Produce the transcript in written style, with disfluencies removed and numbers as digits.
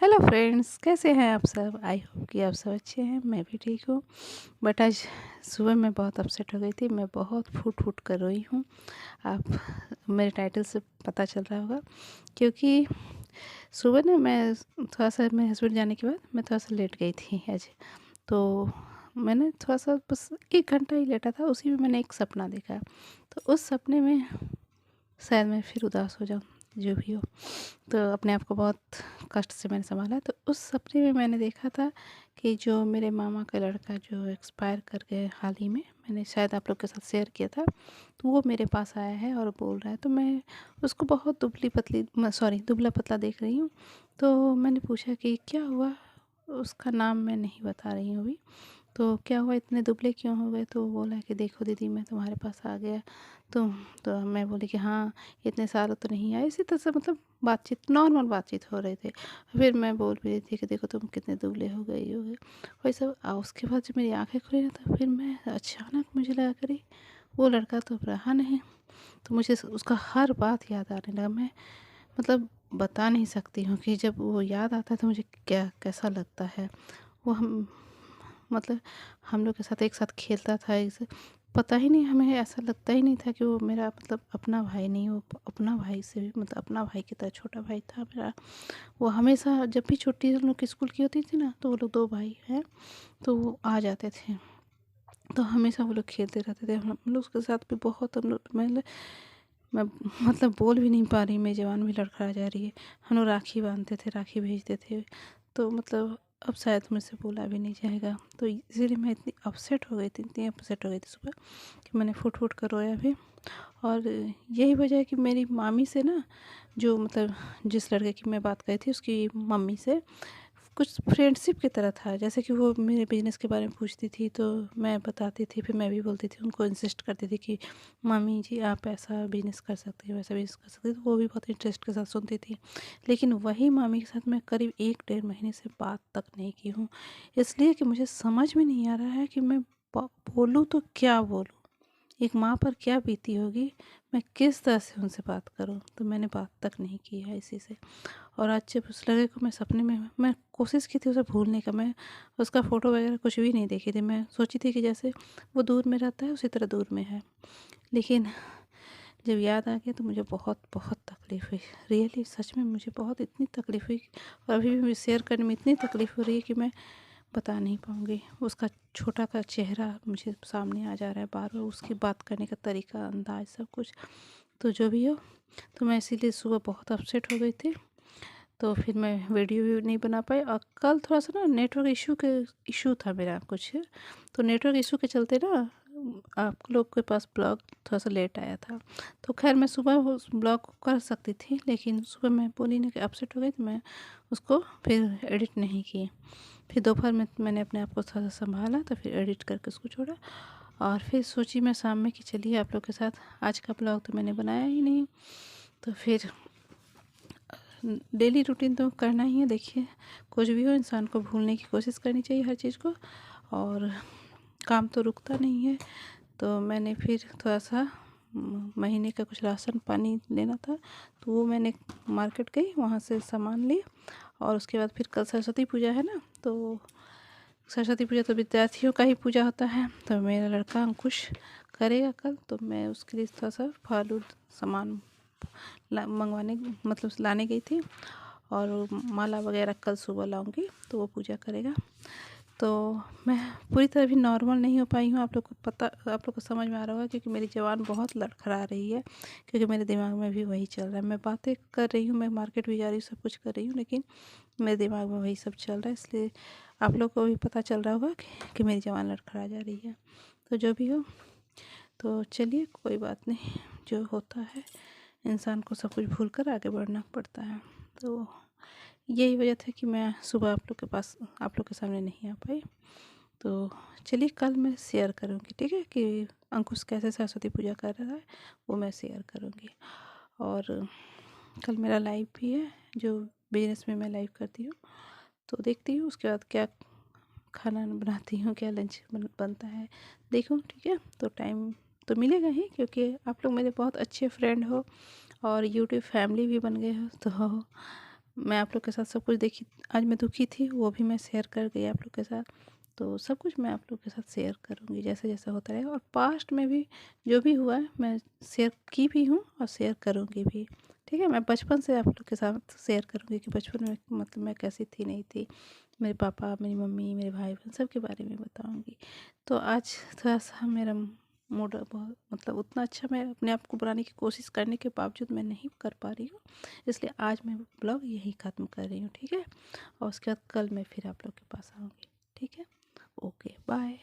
Hello friends, कैसे हैं आप सब। आई होप कि आप सब अच्छे हैं। मैं भी ठीक हूँ। बट आज सुबह मैं बहुत अपसेट हो गई थी। मैं बहुत फूट फूट कर रोई हूँ। आप मेरे टाइटल से पता चल रहा होगा, क्योंकि सुबह ना मैं थोड़ा सा मेरे हस्बैंड जाने के बाद मैं थोड़ा सा लेट गई थी आज। तो मैंने थोड़ा सा बस 1 घंटा ही लेटा था, उसी में मैंने एक सपना देखा। तो उस सपने में शायद मैं फिर उदास हो जाऊँ, जो भी हो। तो अपने आप को बहुत कष्ट से मैंने सँभाला। तो उस सपने में मैंने देखा था कि जो मेरे मामा का लड़का जो एक्सपायर कर गए हाल ही में, मैंने शायद आप लोग के साथ शेयर किया था। तो वो मेरे पास आया है और बोल रहा है। तो मैं उसको बहुत दुबला पतला देख रही हूँ। तो मैंने पूछा कि क्या हुआ। उसका नाम मैं नहीं बता रही हूँ अभी। तो क्या हुआ, इतने दुबले क्यों हो गए। तो वो बोला कि देखो दीदी, मैं तुम्हारे पास आ गया। तो तो मैं बोली कि हाँ, इतने सालों तो नहीं आए। इसी तरह से मतलब बातचीत, नॉर्मल बातचीत हो रही थी। फिर मैं बोल भी रही थी कि देखो तुम कितने दुबले हो गई हो गए, वही सब। उसके बाद जब मेरी आंखें खुली ना, तो फिर मैं अचानक मुझे लगा करी वो लड़का तो अब रहा नहीं। तो मुझे उसका हर बात याद आने लगा। मैं मतलब बता नहीं सकती हूँ कि जब वो याद आता है तो मुझे क्या कैसा लगता है। वो हम मतलब हम लोग के साथ एक साथ खेलता था। एक पता ही नहीं, हमें ऐसा लगता ही नहीं था कि वो मेरा मतलब अपना भाई नहीं, वो अपना भाई से भी मतलब अपना भाई की तरह छोटा भाई था मेरा। वो हमेशा जब भी छुट्टी हम लोग की स्कूल की होती थी ना, तो वो लोग 2 भाई हैं, तो वो आ जाते थे। तो हमेशा वो लोग खेलते रहते थे। हम लोग उसके साथ भी बहुत हम लोग मैं मतलब बोल भी नहीं पा रही, मेरी ज़बान भी लड़खड़ा जा रही है। हम लोग राखी बांधते थे, राखी भेजते थे। तो मतलब अब शायद मुझसे बोला भी नहीं जाएगा। तो इसीलिए मैं इतनी अपसेट हो गई थी, इतनी अपसेट हो गई थी सुबह, कि मैंने फुट-फुट कर रोया भी। और यही वजह है कि मेरी मामी से ना, जो मतलब जिस लड़के की मैं बात करी थी, उसकी मम्मी से कुछ फ्रेंडशिप की तरह था। जैसे कि वो मेरे बिज़नेस के बारे में पूछती थी, तो मैं बताती थी, फिर मैं भी बोलती थी, उनको इंसिस्ट करती थी कि मम्मी जी आप ऐसा बिज़नेस कर सकती हो, वैसा बिज़नेस कर सकती हो। तो वो भी बहुत इंटरेस्ट के साथ सुनती थी। लेकिन वही मामी के साथ मैं करीब 1 डेढ़ महीने से बात तक नहीं की हूँ। इसलिए कि मुझे समझ में नहीं आ रहा है कि मैं बोलूँ तो क्या बोलूँ? एक माँ पर क्या बीती होगी, मैं किस तरह से उनसे बात करूँ। तो मैंने बात तक नहीं की है इसी से। और आज जब उस लड़के को मैं सपने में, मैं कोशिश की थी उसे भूलने का। मैं उसका फ़ोटो वगैरह कुछ भी नहीं देखी थी। मैं सोची थी कि जैसे वो दूर में रहता है उसी तरह दूर में है। लेकिन जब याद आ गया तो मुझे बहुत बहुत तकलीफ़ हुई। रियली सच में मुझे बहुत इतनी तकलीफ़ हुई। और अभी भी मुझे शेयर करने में इतनी तकलीफ़ हो रही है कि मैं बता नहीं पाऊँगी। उसका छोटा का चेहरा मुझे सामने आ जा रहा है बार-बार, उसकी बात करने का तरीका, अंदाज़, सब कुछ। तो जो भी हो, तो मैं इसीलिए सुबह बहुत अपसेट हो गई थी। तो फिर मैं वीडियो भी नहीं बना पाई। और कल थोड़ा-सा ना नेटवर्क इश्यू था मेरा कुछ। तो नेटवर्क इश्यू के चलते ना आप लोग के पास ब्लॉग थोड़ा-सा लेट आया था। तो ख़ैर मैं सुबह उस ब्लॉग को कर सकती थी, लेकिन सुबह मैं बोली ना कि अपसेट हो गई, तो मैं उसको फिर एडिट नहीं की। फिर दोपहर में मैंने अपने आप को थोड़ा-सा सँभाला, तो फिर एडिट करके उसको छोड़ा। और फिर सोची मैं शाम में कि चलिए आप लोग के साथ आज का ब्लॉग तो मैंने बनाया ही नहीं। तो फिर डेली रूटीन तो करना ही है। देखिए, कुछ भी हो, इंसान को भूलने की कोशिश करनी चाहिए हर चीज़ को। और काम तो रुकता नहीं है। तो मैंने फिर थोड़ा-सा महीने का कुछ राशन पानी लेना था, तो वो मैंने मार्केट गई, वहाँ से सामान ली। और उसके बाद फिर कल सरस्वती पूजा है ना, तो सरस्वती पूजा तो विद्यार्थियों का ही पूजा होता है। तो मेरा लड़का अंकुश करेगा कल, तो मैं उसके लिए थोड़ा-सा फल-उल सामान मंगवाने मतलब लाने गई थी। और माला वगैरह कल सुबह लाऊंगी, तो वो पूजा करेगा। तो मैं पूरी तरह भी नॉर्मल नहीं हो पाई हूँ। आप लोग को समझ में आ रहा होगा, क्योंकि मेरी ज़बान बहुत लड़खड़ा रही है। क्योंकि मेरे दिमाग में भी वही चल रहा है। मैं बातें कर रही हूँ, मैं मार्केट भी जा रही हूँ, सब कुछ कर रही हूँ, लेकिन मेरे दिमाग में वही सब चल रहा है। इसलिए आप लोग को भी पता चल रहा होगा कि मेरी ज़बान लड़खड़ा जा रही है। तो जो भी हो, तो चलिए कोई बात नहीं, जो होता है इंसान को सब कुछ भूल कर आगे बढ़ना पड़ता है। तो यही वजह था कि मैं सुबह आप लोग के सामने नहीं आ पाई। तो चलिए कल मैं शेयर करूँगी, ठीक है, कि अंकुश कैसे सरस्वती पूजा कर रहा है, वो मैं शेयर करूँगी। और कल मेरा लाइव भी है, जो बिजनेस में मैं लाइव करती हूँ। तो देखती हूँ उसके बाद क्या खाना बनाती हूँ, क्या लंच बनता है, देखूँ, ठीक है। तो टाइम तो मिलेगा ही, क्योंकि आप लोग मेरे बहुत अच्छे फ्रेंड हो और यूट्यूब फैमिली भी बन गए हो। तो मैं आप लोग के साथ सब कुछ देखी, आज मैं दुखी थी वो भी मैं शेयर कर गई आप लोग के साथ। तो सब कुछ मैं आप लोग के साथ शेयर करूँगी जैसे जैसे होता रहेगा, और पास्ट में भी जो भी हुआ है मैं शेयर की भी हूँ और शेयर करूँगी भी। ठीक है, मैं बचपन से आप लोग के साथ शेयर करूँगी कि बचपन में मतलब मैं कैसी थी नहीं थी, मेरे पापा, मेरी मम्मी, मेरे भाई बहन सबके बारे में बताऊँगी। तो आज थोड़ा-सा मेरा मूड बहुत मतलब उतना अच्छा मैं अपने आप को बनाने की कोशिश करने के बावजूद मैं नहीं कर पा रही हूँ, इसलिए आज मैं ब्लॉग यहीं ख़त्म कर रही हूँ। ठीक है, और उसके बाद कल मैं फिर आप लोग के पास आऊँगी। ठीक है, ओके बाय।